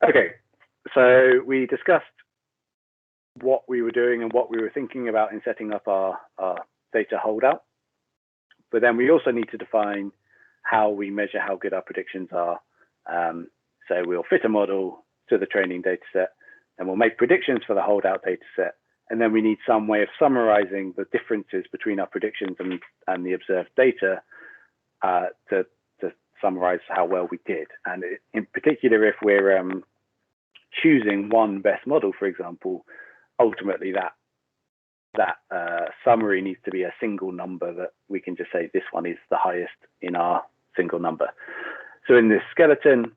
Okay, so we discussed what we were doing and what we were thinking about in setting up our data holdout. But then we also need to define how we measure how good our predictions are. So we'll fit a model to the training data set, and we'll make predictions for the holdout data set. And then we need some way of summarizing the differences between our predictions and the observed data to summarize how well we did. And in particular, if we're choosing one best model, for example, ultimately that summary needs to be a single number that we can just say this one is the highest in our single number. So in this skeleton,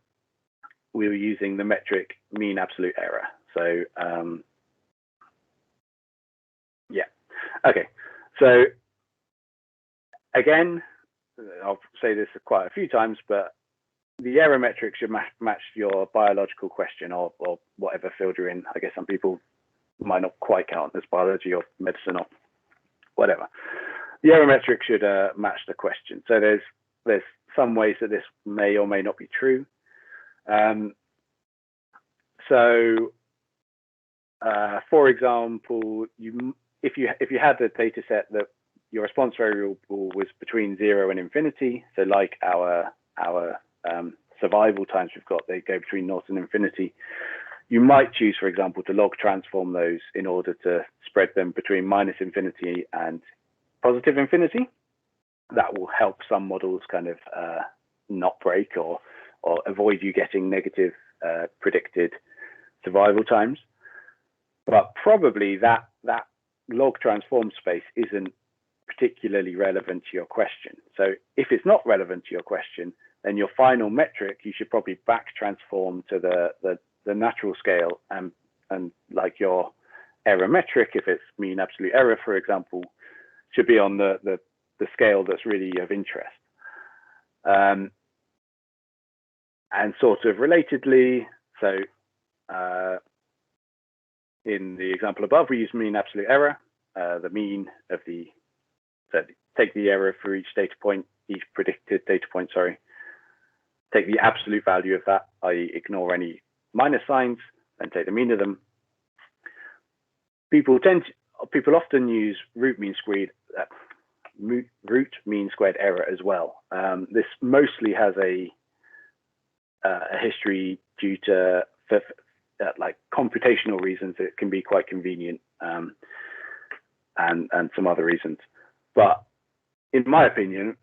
we were using the metric mean absolute error. So yeah, okay. So again, I'll say this quite a few times, but the error metric should match your biological question or whatever field you're in. I guess some people might not quite count as biology or medicine or whatever. The error metric should match the question. So there's some ways that this may or may not be true. For example, if you had a data set that your response variable was between 0 and infinity, so like our survival times we've got, they go between 0 and infinity. You might choose, for example, to log transform those in order to spread them between minus infinity and positive infinity. That will help some models kind of not break or avoid you getting negative predicted survival times. But probably that log transform space isn't particularly relevant to your question. So if it's not relevant to your question, then your final metric, you should probably back transform to the natural scale and like your error metric, if it's mean absolute error, for example, should be on the scale that's really of interest. And sort of relatedly, so in the example above, we use mean absolute error, the mean of so take the error for each data point, each predicted data point, sorry, take the absolute value of that, i.e. ignore any minus signs, and take the mean of them. People often use root mean squared error as well. This mostly has a history due to like computational reasons. It can be quite convenient, and some other reasons. But in my opinion,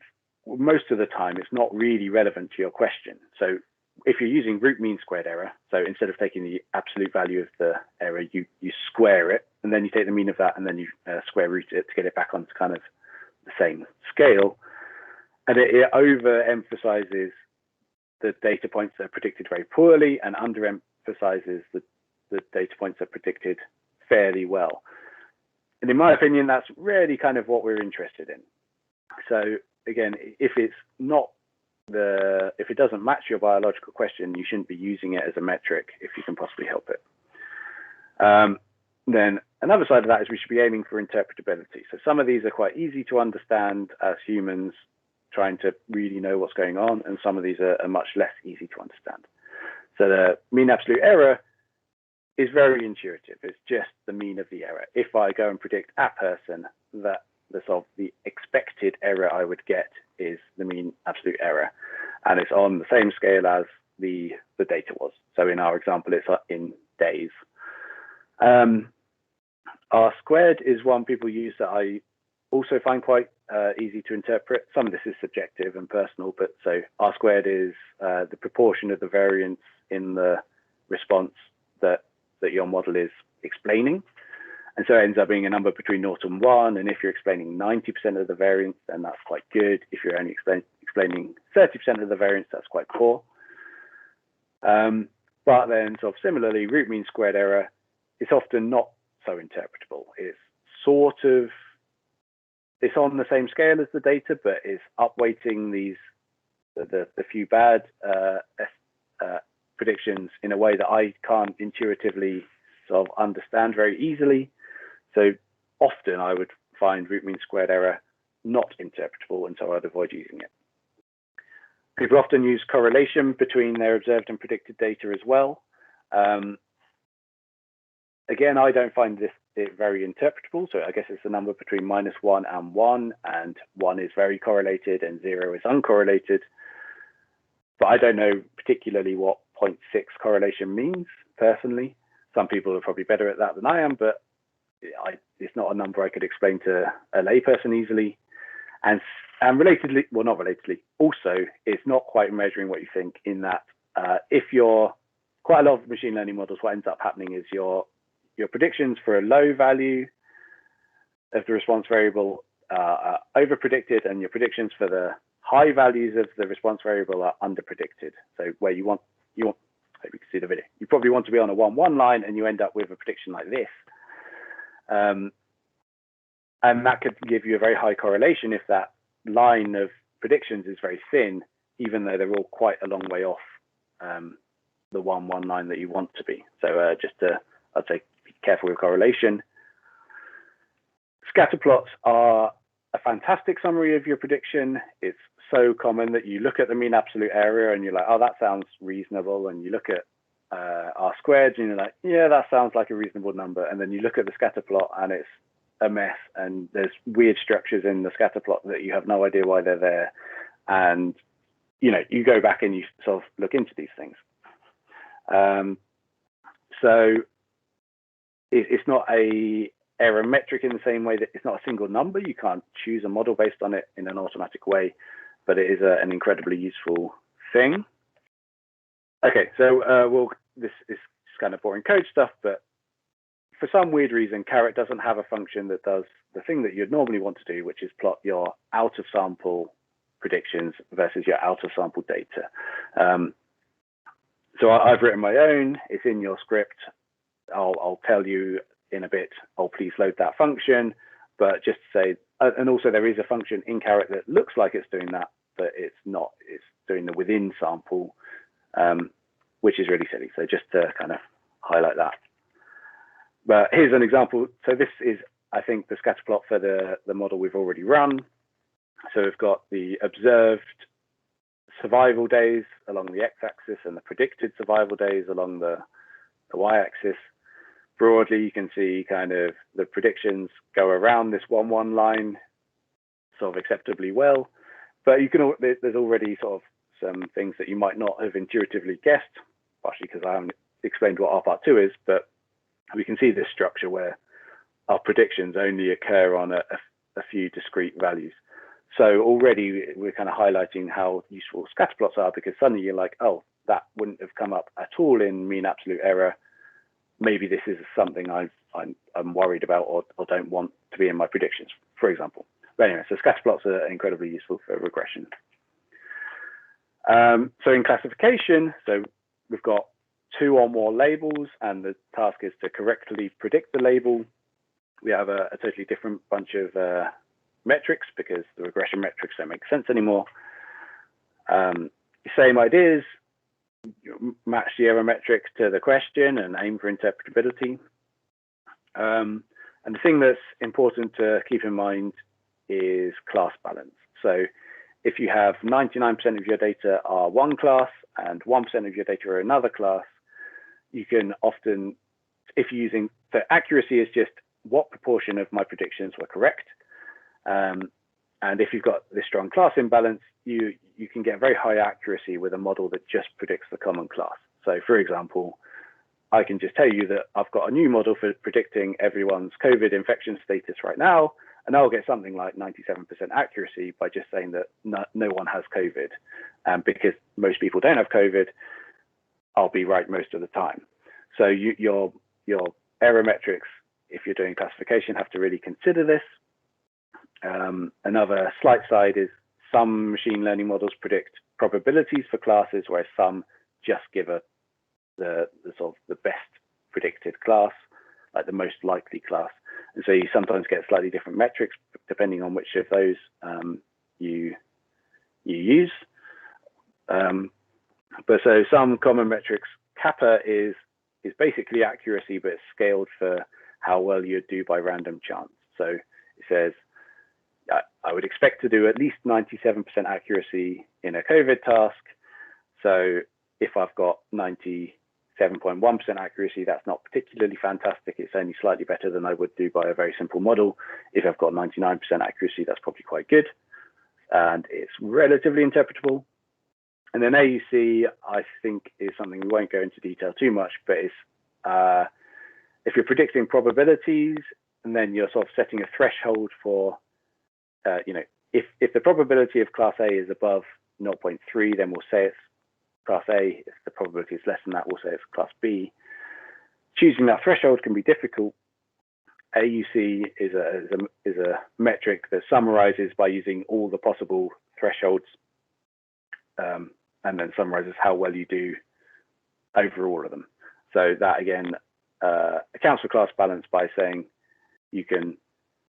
most of the time, it's not really relevant to your question. So if you're using root mean squared error, so instead of taking the absolute value of the error, you square it, and then you take the mean of that, and then you square root it to get it back onto kind of the same scale. And it overemphasizes the data points that are predicted very poorly and underemphasizes the data points that are predicted fairly well. And in my opinion, that's really kind of what we're interested in. So again, if it doesn't match your biological question, you shouldn't be using it as a metric if you can possibly help it. Then another side of that is we should be aiming for interpretability. So some of these are quite easy to understand as humans trying to really know what's going on, and some of these are much less easy to understand. So the mean absolute error is very intuitive. It's just the mean of the error. If I go and predict a person, the expected error I would get is the mean absolute error, and it's on the same scale as the data was. So in our example, it's in days. R squared is one people use that I also find quite easy to interpret. Some of this is subjective and personal, but so R squared is the proportion of the variance in the response that your model is explaining. And so it ends up being a number between 0 and 1. And if you're explaining 90% of the variance, then that's quite good. If you're only explaining 30% of the variance, that's quite poor. But then sort of similarly, root mean squared error is often not so interpretable. It's on the same scale as the data, but it's upweighting the few bad predictions in a way that I can't intuitively sort of understand very easily. So often I would find root mean squared error not interpretable, and so I'd avoid using it. People often use correlation between their observed and predicted data as well. Again, I don't find it very interpretable. So I guess it's a number between -1 and 1, and 1 is very correlated and 0 is uncorrelated. But I don't know particularly what 0.6 correlation means personally. Some people are probably better at that than I am, but it's not a number I could explain to a layperson easily. And relatedly, well, not relatedly, also, it's not quite measuring what you think, in that if you're quite a lot of machine learning models, what ends up happening is your predictions for a low value of the response variable are over predicted, and your predictions for the high values of the response variable are under predicted. So where you want, I hope you can see the video, you probably want to be on a 1-1 line, and you end up with a prediction like this. And that could give you a very high correlation if that line of predictions is very thin, even though they're all quite a long way off the 1-1 line that you want to be. So I'd say be careful with correlation. Scatter plots are a fantastic summary of your prediction. It's so common that you look at the mean absolute error and you're like, oh, that sounds reasonable. And you look at R squared and you're like, yeah, that sounds like a reasonable number. And then you look at the scatter plot and it's a mess, and there's weird structures in the scatter plot that you have no idea why they're there. And you go back and you sort of look into these things. So it's not a error metric in the same way that it's not a single number. You can't choose a model based on it in an automatic way, but it is an incredibly useful thing. Okay, so this is just kind of boring code stuff, but for some weird reason, caret doesn't have a function that does the thing that you'd normally want to do, which is plot your out of sample predictions versus your out of sample data. So I've written my own. It's in your script. I'll tell you in a bit, oh, please load that function. But just to say, and also there is a function in caret that looks like it's doing that, but it's not. It's doing the within sample, which is really silly. So just to kind of highlight that. But here's an example. So this is, I think, the scatter plot for the model we've already run. So we've got the observed survival days along the x-axis and the predicted survival days along the y-axis. Broadly, you can see kind of the predictions go around this 1-1 line sort of acceptably well. But there's already sort of some things that you might not have intuitively guessed, partially because I haven't explained what R part 2 is, but we can see this structure where our predictions only occur on a few discrete values. So already we're kind of highlighting how useful scatter plots are, because suddenly you're like, oh, that wouldn't have come up at all in mean absolute error. Maybe this is something I'm worried about or don't want to be in my predictions, for example. But anyway, so scatter plots are incredibly useful for regression. So in classification, so we've got 2 or more labels, and the task is to correctly predict the label. We have a totally different bunch of metrics, because the regression metrics don't make sense anymore. Same ideas, match the error metric to the question and aim for interpretability. And the thing that's important to keep in mind is class balance. So if you have 99% of your data are one class and 1% of your data are another class, you can often, if you're using, so accuracy is just what proportion of my predictions were correct. And if you've got this strong class imbalance, you can get very high accuracy with a model that just predicts the common class. So for example, I can just tell you that I've got a new model for predicting everyone's COVID infection status right now, and I'll get something like 97% accuracy by just saying that no one has COVID. And because most people don't have COVID, I'll be right most of the time. So your error metrics, if you're doing classification, have to really consider this. Another slight side is some machine learning models predict probabilities for classes, whereas some just give the sort of the best predicted class, like the most likely class. And so you sometimes get slightly different metrics depending on which of those you use. But so some common metrics, kappa is basically accuracy, but it's scaled for how well you do by random chance. So it says, I would expect to do at least 97% accuracy in a COVID task. So if I've got 93% 97.1% accuracy, that's not particularly fantastic. It's only slightly better than I would do by a very simple model. If I've got 99% accuracy, that's probably quite good. And it's relatively interpretable. And then AUC, I think, is something we won't go into detail too much, but it's if you're predicting probabilities, and then you're sort of setting a threshold for, if the probability of class A is above 0.3, then we'll say it's class A. If the probability is less than that, we'll say it's class B. Choosing that threshold can be difficult. AUC is a metric that summarizes by using all the possible thresholds, and then summarizes how well you do over all of them. So that again accounts for class balance by saying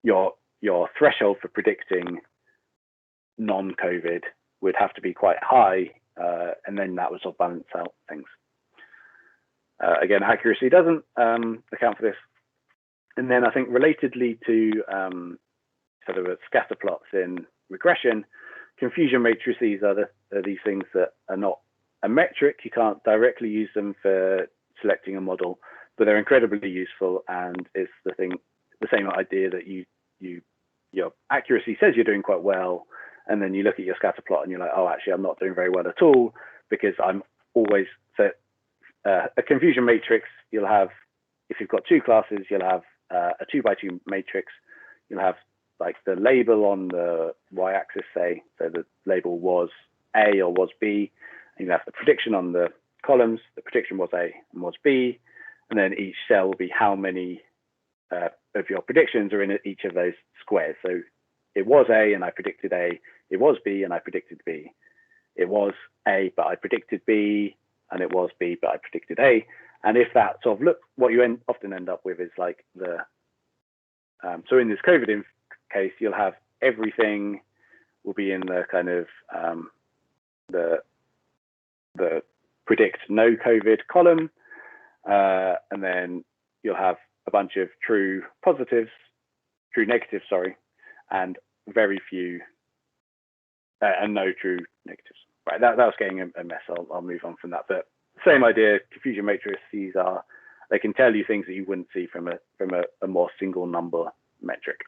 your threshold for predicting non-COVID would have to be quite high, and then that would sort of balance out things. Again, accuracy doesn't account for this. And then I think relatedly to sort of scatter plots in regression, confusion matrices are these things that are not a metric. You can't directly use them for selecting a model, but they're incredibly useful. And it's the same idea that your accuracy says you're doing quite well, and then you look at your scatter plot and you're like, oh, actually, I'm not doing very well at all, because I'm always a confusion matrix. You'll have, if you've got two classes, you'll have a 2x2 matrix. You'll have like the label on the y-axis, say, so the label was A or was B, and you have the prediction on the columns. The prediction was A and was B, and then each cell will be how many of your predictions are in each of those squares. So it was A and I predicted A, it was B and I predicted B. It was A, but I predicted B, and it was B, but I predicted A. And if that sort of what you often end up with is like so in this COVID case, you'll have everything will be in the kind of the predict no COVID column, and then you'll have a bunch of true negatives, sorry, and very few and no true negatives. Right, that was getting a mess. I'll move on from that. But same idea. Confusion matrices they can tell you things that you wouldn't see from a more single number metric.